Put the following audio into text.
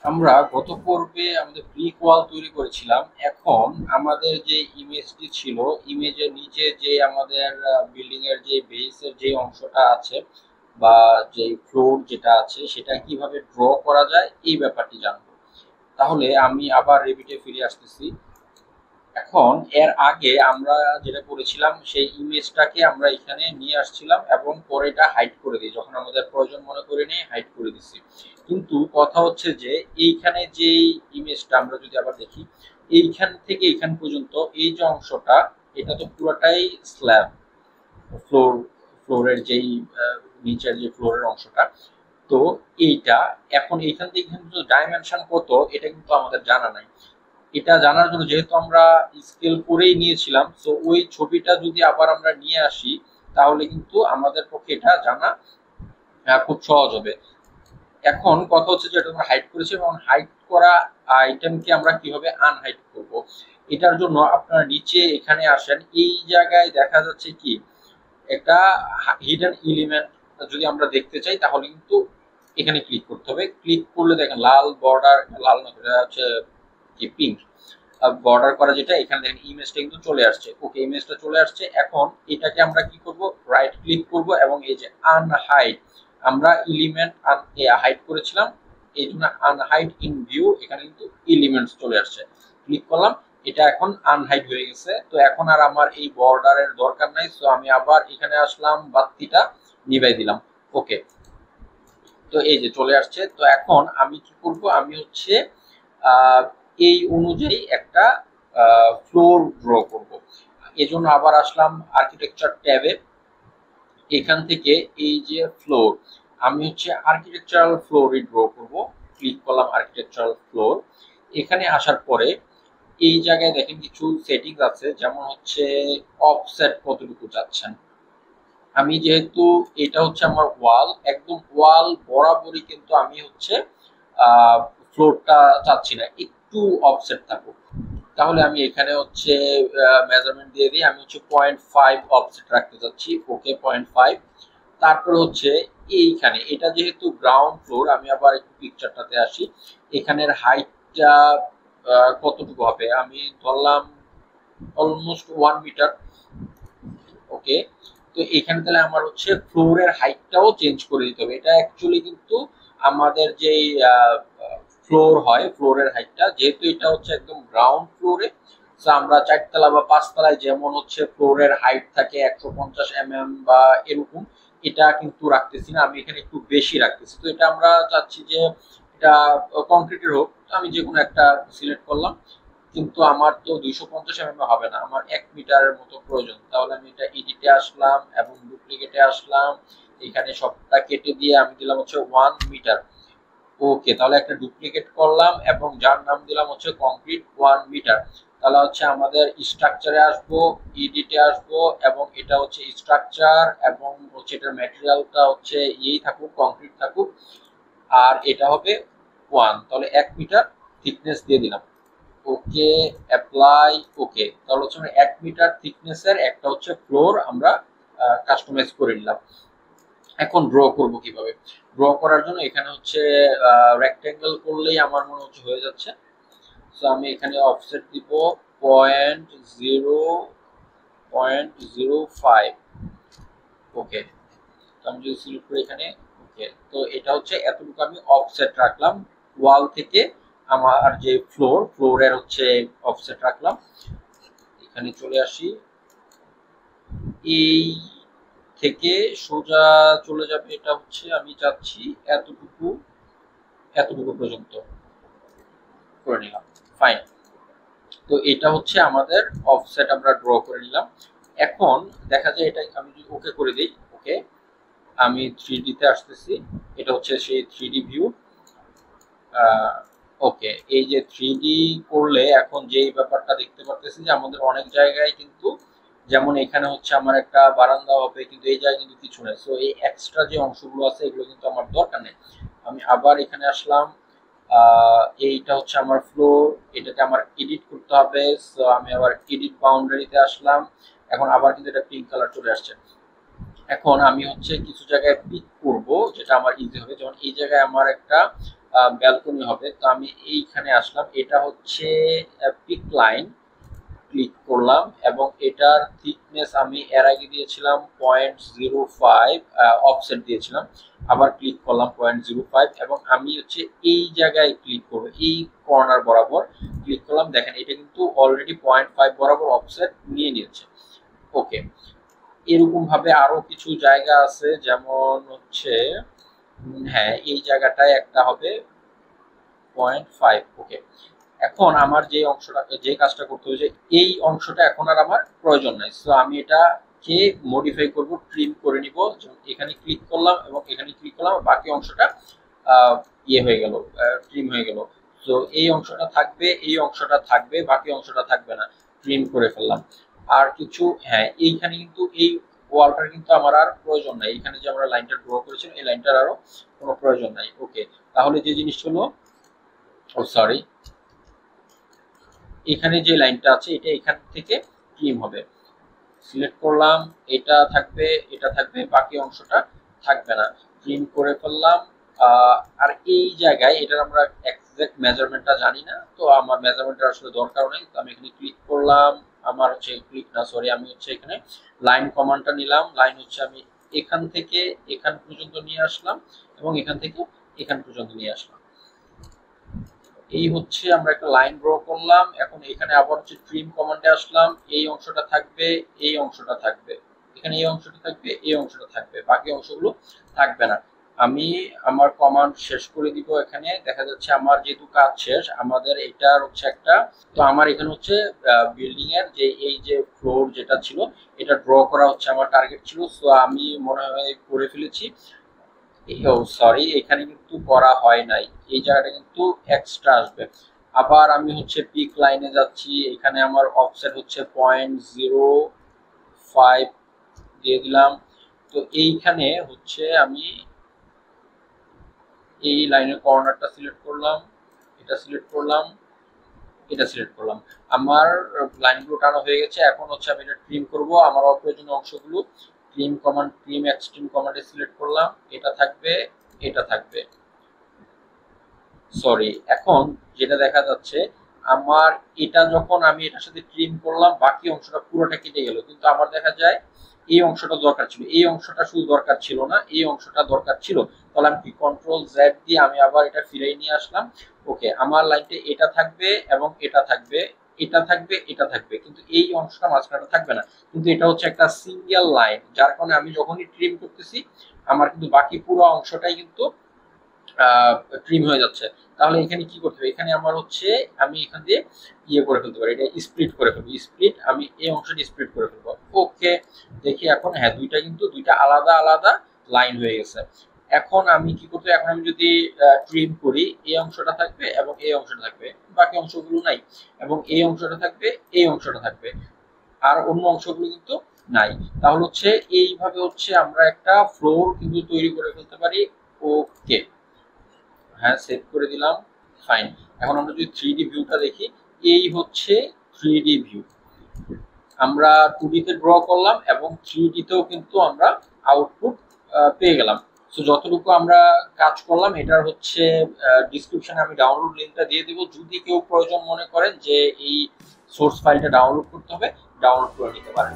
আমরা গত পর্বে আমাদের ব্রিক ওয়াল তৈরি করেছিলাম। এখন আমাদের যে ইমেজটি ছিল, ইমেজের নিচে যে আমাদের বিল্ডিং এর যে বেসের যে অংশটা আছে বা যে ফ্লোর যেটা আছে সেটা কিভাবে ড্র করা যায় এই ব্যাপারটি জানবো। তাহলে আমি আবার রেভিটে ফিরে আসতেছি। এখন এর আগে আমরা যেটা করেছিলাম সেই ইমেজটাকে আমরা এখানে নিয়ে আসছিলাম এবং পরে এটা হাইড করে দিই, যখন আমাদের প্রয়োজন মনে করে নিয়ে হাইড করে দিছি। কিন্তু কথা হচ্ছে যে এইখানে যে ইমেজটা আমরা যদি আবার দেখি, এইখান থেকে এইখান পর্যন্ত এই যে অংশটা, এটা তো পুরোটাই স্ল্যাব, ফ্লোর, ফ্লোরের যেই নিচের যে ফ্লোরের অংশটা। তো এইটা এখন এইখান থেকে এখান পর্যন্ত ডাইমেনশন কত এটা কিন্তু আমাদের জানা নাই। এটা জানার জন্য যেহেতু আমরা স্কেল করেই নিয়েছিলাম, তো ওই ছবিটা যদি আবার আমরা নিয়ে আসি তাহলে কিন্তু আমাদের পক্ষে এটা জানা খুব সহজ হবে। এখন কথা হচ্ছে যে এটা আমরা হাইড করেছি এবং হাইড করা আইটেমকে আমরা কিভাবে আনহাইড করব। এটার জন্য আপনারা নিচে এখানে আসেন, এই জায়গায় দেখা যাচ্ছে কি একটা হিডেন এলিমেন্ট যদি আমরা দেখতে চাই তাহলে কিন্তু এখানে ক্লিক করতে হবে। ক্লিক করলে দেখেন লাল বর্ডার, লাল না এটা হচ্ছে কি পিঙ্ক বর্ডার করা, যেটা এখানে দেখেন ইমেজটা কিন্তু চলে আসছে। ওকে, ইমেজটা চলে আসছে। এখন এটাকে আমরা কি করব, রাইট ক্লিক করব এবং এই যে আনহাইড, আমরা এলিমেন্ট হাইড করেছিলাম এই জন্য আনহাইড ইন ভিউ, এখানে কিন্তু এলিমেন্টস চলে আসছে। ক্লিক করলাম, এটা এখন আনহাইড হয়ে গেছে। তো এখন আর আমার এই বর্ডারের দরকার নাই, সো আমি আবার এখানে আসলাম, বাতিটা নিভাই দিলাম। ওকে, তো এই যে চলে আসছে। তো এখন আমি কি করব, আমি হচ্ছে আহ, এই অনুযায়ী একটা ফ্লোর ড্র করব। এজন্য আবার আসলাম আর্কিটেকচার ট্যাবে। এখান থেকে এই যে ফ্লোর, আমি হচ্ছে আর্কিটেকচারাল ফ্লোরই ড্র করব। ক্লিক করলাম আর্কিটেকচারাল ফ্লোর। এখানে আসার পরে এই জায়গায় দেখেন কিছু সেটিংস আছে, যেমন হচ্ছে অফসেট কতটুকু চাচ্ছেন। আমি যেহেতু এটা হচ্ছে আমার ওয়াল, একদম ওয়াল বরাবরই কিন্তু আমি হচ্ছে ফ্লোরটা চাচ্ছি না, একটু অফসেট থাকুক। তাহলে আমি এখানে হচ্ছে মেজারমেন্ট দিয়ে দিই, আমি হচ্ছে 0.5 অফসেট রাখতে চাচ্ছি। ওকে, 0.5। তারপর হচ্ছে এইখানে এটা যেহেতু গ্রাউন্ড ফ্লোর, আমি আবার একটু পিকচারটাতে আসি। এখানের হাইটটা কতটুকু হবে, আমি ধরলাম অলমোস্ট 1 মিটার। ওকে, তো এখানে তাহলে আমার হচ্ছে ফ্লোরের হাইটটাও চেঞ্জ করে দিতে হবে। এটা অ্যাকচুয়ালি কিন্তু আমাদের যেই ফ্লোর হয়, ফ্লোরের হাইটটা যেহেতু এটা হচ্ছে একদম গ্রাউন্ড ফ্লোরে, তো আমরা 4 তলা বা 5 তলায় যেমন হচ্ছে ফ্লোরের হাইট থাকে 150 mm বা এরকম, এটা কিন্তু রাখতেছি না, আমি এখানে একটু বেশি রাখতেছি। তো এটা আমরা চাচ্ছি যে এটা কংক্রিটের হোক, আমি যে কোনো একটা সিলেক্ট করলাম। কিন্তু আমার তো 250 mm হবে না, আমার 1 মিটারের মতো প্রয়োজন। তাহলে আমি এটা এডিটে আসলাম এবং ডুপ্লিকেটে আসলাম, এখানে সবটা কেটে দিয়ে আমি দিলাম হচ্ছে 1 মিটার। ওকে, তাহলে একটা ডুপ্লিকেট করলাম এবং যার নাম দিলাম হচ্ছে কংক্রিট 1 মিটার। তাহলে হচ্ছে আমাদের স্ট্রাকচারে আসবো, এডিটে আসবো এবং এটা হচ্ছে স্ট্রাকচার এবং হচ্ছে এটার ম্যাটেরিয়ালটা হচ্ছে ইয়েই থাকুক, কংক্রিট থাকুক। আর এটা হবে 1, তাহলে 1 মিটার থিকনেস দিয়ে দিলাম। ওকে, অ্যাপ্লাই। ওকে, তাহলে হচ্ছে আমরা 1 মিটার থিকনেসের একটা হচ্ছে ফ্লোর আমরা কাস্টমাইজ করে নিলাম। এখন ড্র করব কিভাবে, ড্র করার জন্য এখানে হচ্ছে রেক্টেঙ্গেল করলেই আমার মনে হচ্ছে হয়ে যাচ্ছে। সো আমি এখানে অফসেট দিব 0.05। ওকে, তো আমি যদি সিলেক্ট করি এখানে, ওকে, তো এটা হচ্ছে এতটুকু আমি অফসেট রাখলাম ওয়াল থেকে। আমার যে ফ্লোর, ফ্লোরের হচ্ছে অফসেট রাখলাম। এখানে চলে আসি, এই থেকে সোজা চলে যাবে, এটা হচ্ছে আমি চাচ্ছি এতটুকু, এতটুকু পর্যন্ত করে নিলাম। ফাইন, তো এটা হচ্ছে আমাদের অফসেট আমরা ড্র করে নিলাম। এখন দেখা যায় এটা আমি যদি ওকে করে দিই, ওকে, আমি 3D তে আসতেছি। এটা হচ্ছে সেই 3D ভিউ। ওকে, এই যে 3D করলে এখন যেই ব্যাপারটা দেখতে পারতেছি যে আমাদের অনেক জায়গায় কিন্তু, যেমন এখানে হচ্ছে আমার একটা বারান্দা হবে কিন্তু এই জায়গায় কিন্তু কিছু নেই। সো এই এক্সট্রা যে অংশগুলো আছে এগুলো কিন্তু আমার দরকার নেই। আমি আবার এখানে আসলাম, এইটা হচ্ছে আমার ফ্লোর, এটাকে আমার এডিট করতে হবে। সো আমি আবার এডিট বাউন্ডারিতে আসলাম। এখন আবার কিন্তু এটা পিঙ্ক কালার চলে আসছে। এখন আমি হচ্ছে কিছু জায়গায় পিক করব যেটা আমার ইজি হবে, যেমন এই জায়গায় আমার একটা ব্যালকনি হবে। তো আমি এইখানে আসলাম, এটা হচ্ছে পিক লাইন, ক্লিক করলাম এবং এটার থিকনেস আমি এর আগে দিয়েছিলাম 0.05, অফসেট দিয়েছিলাম, আবার ক্লিক করলাম 0.05 এবং আমি হচ্ছে এই জায়গায় ক্লিক করব, এই কর্নার বরাবর ক্লিক করলাম। দেখেন এটা কিন্তু অলরেডি 0.5 বরাবর অফসেট নিয়ে নিয়েছে। ওকে, এরকম ভাবে আরো কিছু জায়গা আছে, যেমন হচ্ছে হ্যাঁ এই জায়গাটায় একটা হবে 0.5। ওকে, এখন আমার যে অংশটা, যে কাজটা করতে হয়েছে, এই অংশটা এখন আর আমার প্রয়োজন নাই। সো আমি এটাকে মডিফাই করব, ট্রিম করে নিব। এখানে ক্লিক করলাম এবং এখানে ক্লিক করলাম, বাকি অংশটা ইয়ে হয়ে গেল, ট্রিম হয়ে গেল। তো এই অংশটা থাকবে, এই অংশটা থাকবে, বাকি অংশটা থাকবে না, ট্রিম করে ফেললাম। আর কিছু হ্যাঁ, এইখানে কিন্তু এই ওয়ালটার কিন্তু আমার আর প্রয়োজন নাই, এখানে যে আমরা লাইনটা ড্র করেছিলাম এই লাইনটার আরো কোনো প্রয়োজন নাই। ওকে, তাহলে যে জিনিস হলো, ও সরি, এখানে যে লাইনটা আছে এটা এখান থেকে ট্রিম হবে। সিলেক্ট করলাম, এটা থাকবে, এটা থাকবে, বাকি অংশটা থাকবে না, ট্রিম করে ফেললাম। আর এই জায়গায় এটার আমরা এক্সাক্ট মেজারমেন্টটা জানি না, তো আমার মেজারমেন্টটা আসলে দরকার নেই। তো আমি এখানে ক্লিক করলাম, আমার হচ্ছে ক্লিক না সরি, আমি হচ্ছে এখানে লাইন কমান্ডটা নিলাম। লাইন হচ্ছে আমি এখান থেকে এখান পর্যন্ত নিয়ে আসলাম এবং এখান থেকে এখান পর্যন্ত নিয়ে আসলাম। এই হচ্ছে আমরা একটা লাইন ড্র করলাম। এখন এখানে আবার হচ্ছে ট্রিম কমান্ডে আসলাম, এই অংশটা থাকবে, এই অংশটা থাকবে, এখানে এই অংশটা থাকবে, এই অংশটা থাকবে, বাকি অংশগুলো থাকবে না। আমি আমার কমান্ড শেষ করে দিব। এখানে দেখা যাচ্ছে আমার যেহেতু কাজ শেষ, আমাদের এটা হচ্ছে একটা, তো আমার এখানে হচ্ছে বিল্ডিং এর যে এই যে ফ্লোর যেটা ছিল এটা ড্র করা হচ্ছে আমার টার্গেট ছিল। সো আমি মনে হয় করে ফেলেছি। সরি, এখানে কিন্তু করা হয় নাই, এই জায়গাটা কিন্তু এক্সট্রা আসবে। আবার আমি হচ্ছে পিক লাইনে যাচ্ছি, এখানে আমার অফসেট হচ্ছে 0.05 দিয়ে দিলাম। তো এইখানে হচ্ছে আমি এই লাইনের কর্নারটা সিলেক্ট করলাম, এটা সিলেক্ট করলাম, এটা সিলেক্ট করলাম, আমার লাইনগুলো টানা হয়ে গেছে। এখন হচ্ছে আমি এটা ট্রিম করব, আমার অপ্রয়োজনীয় অংশগুলো ট্রিম কমান্ড, ট্রিম এক্সট্রিম কমান্ডে সিলেক্ট করলাম, এটা থাকবে, এটা থাকবে। সরি, এখন যেটা দেখা যাচ্ছে আমার, এটা যখন আমি এটার সাথে ট্রিম করলাম বাকি অংশটা পুরোটা কেটে গেল, কিন্তু আমার দেখা যায় এই অংশটা দরকার ছিল, এই অংশটা শুধু দরকার ছিল না, এই অংশটা দরকার ছিল। তাহলে আমি কি কন্ট্রোল জেড দিয়ে আমি আবার এটা ফিরিয়ে নিয়ে আসলাম। ওকে, আমার লাইনটা এটা থাকবে এবং এটা থাকবে, এটা থাকবে, এটা থাকবে, কিন্তু এই অংশটা মাঝখানে থাকবে না। কিন্তু এটা হচ্ছে একটা সিঙ্গেল লাইন, যার কারণে আমি যখনই ট্রিম করতেছি আমার কিন্তু বাকি পুরো অংশটাই কিন্তু ট্রিম হয়ে যাচ্ছে। তাহলে এখানে কি করতে হবে, এখানে আমার হচ্ছে আমি এখান দিয়ে ইয়ে করে ফেলতে পারি, এটা স্প্লিট করে ফেলবো, স্প্লিট, আমি এই অংশটি স্প্লিট করে ফেলবো। ওকে, দেখি এখন হ্যাঁ দুইটা কিন্তু দুইটা আলাদা আলাদা লাইন হয়ে গেছে। এখন আমি কি করতে, এখন আমি যদি ট্রিম করি, এই অংশটা থাকবে এবং এই অংশটা থাকবে, বাকি অংশগুলো নাই, এবং এই অংশটা থাকবে, এই অংশটা থাকবে, আর অন্য অংশগুলো কিন্তু নাই। তাহলে হচ্ছে এইভাবে হচ্ছে আমরা একটা ফ্লোর কিন্তু তৈরি করে ফেলতে পারি। ওকে, হ্যাঁ সেভ করে দিলাম, ফাইন। এখন আমরা যদি 3D ভিউটা দেখি, এই হচ্ছে 3D ভিউ। আমরা 2D তে ড্র করলাম এবং 3D তেও কিন্তু আমরা আউটপুট পেয়ে গেলাম। সো যতটুকু আমরা কাজ করলাম এটার হচ্ছে ডিসক্রিপশনে আমি ডাউনলোড লিংকটা দিয়ে দেব, যদি কেউ প্রয়োজন মনে করেন যে এই সোর্স ফাইলটা ডাউনলোড করতে হবে, ডাউনলোড করে নিতে পারেন।